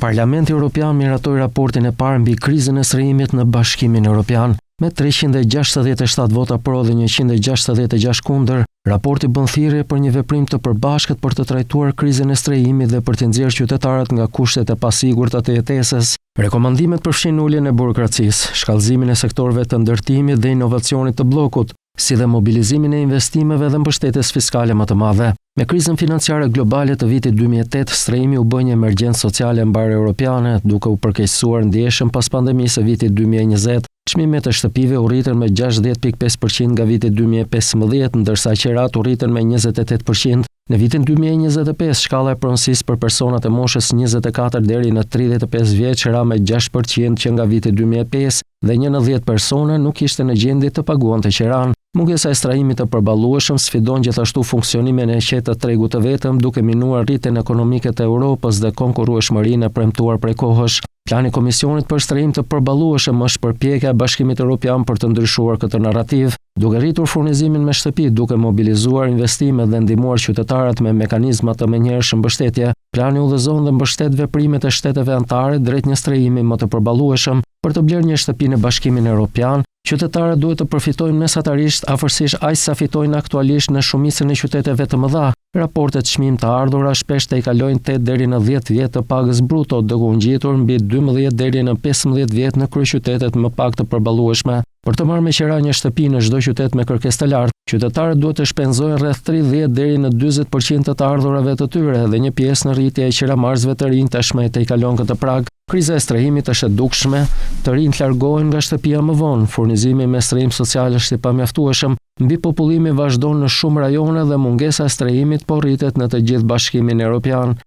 Parlamenti Evropian miratoi raportin e parë mbi krizën e strehimit në Bashkimin Evropian. Me 367 vota pro dhe 166 kundër, raporti bën thirrje për një veprim të përbashkët për të trajtuar krizën e strehimit dhe për të nxjerrë qytetarët nga kushtet e pasigurta të jetesës. Rekomandimet përfshin uljen e burokracisë, shkallëzimin e sektorëve të ndërtimit dhe inovacionit të bllokut, si dhe mobilizimin e investimeve dhe mbështetjes fiskale më të madhe. Me krizën financiare globale të vitit 2008, strehimi u bë një emergjencë sociale mbar europiane, duke u përkeqësuar ndjeshëm pas pandemisë së vitit 2020. Çmimet e shtëpive u rritën me 60.5% nga viti 2015, ndërsa qerat u rritën me 28%. Në vitin 2025, shkalla e pronësisë për personat e moshës 24 deri në 35 vjeç ra me 6% që nga viti 2005 dhe 1 në 10 persona nuk ishte në gjendje të paguante qeran. Mungesa e strehimit të përballueshëm sfidon gjithashtu funksionimin e qetë të tregut të vetëm, duke minuar rritjen ekonomike të Europës dhe konkurrueshmërinë e premtuar prej kohësh. Plani i Komisionit për strehim të përballueshëm është përpjekja e Bashkimit Evropian për të ndryshuar këtë narrativ, duke rritur furnizimin me shtëpi, duke mobilizuar investimet dhe ndihmuar qytetarët me mekanizma të menjëhershëm mbështetje. Plani udhëzon dhe mbështet veprimet e shteteve anëtare drejt një strehimi më të përballueshëm. Për të blerë një shtëpi në Bashkimin Evropian, qytetarët duhet të përfitojnë mesatarisht afërsisht aq sa fitojnë aktualisht në shumicën e qyteteve të mëdha. Raportet çmim të ardhura shpesh të i kalojnë 8 deri në 10 vjet të pagës bruto, duke u ngjitur mbi 12 deri në 15 vjet në kryeqytetet më pak të përballueshme. Për të marrë me qira një shtëpi në çdo qytet me kërkesë të lartë, qytetarët duhet të shpenzojnë rreth 30 deri në 40% të ardhurave të tyre dhe një pjesë në rritje e qiramarrësve të rinj tashmë të i kalon këtë prag. Kriza e strehimit është e dukshme, të rinjt largohen nga shtëpia më vonë, furnizimi me strehim social është i pamjaftueshëm, mbi popullimi vazhdon në shumë rajone dhe mungesa e strehimit po rritet në të gjithë Bashkimin Evropian.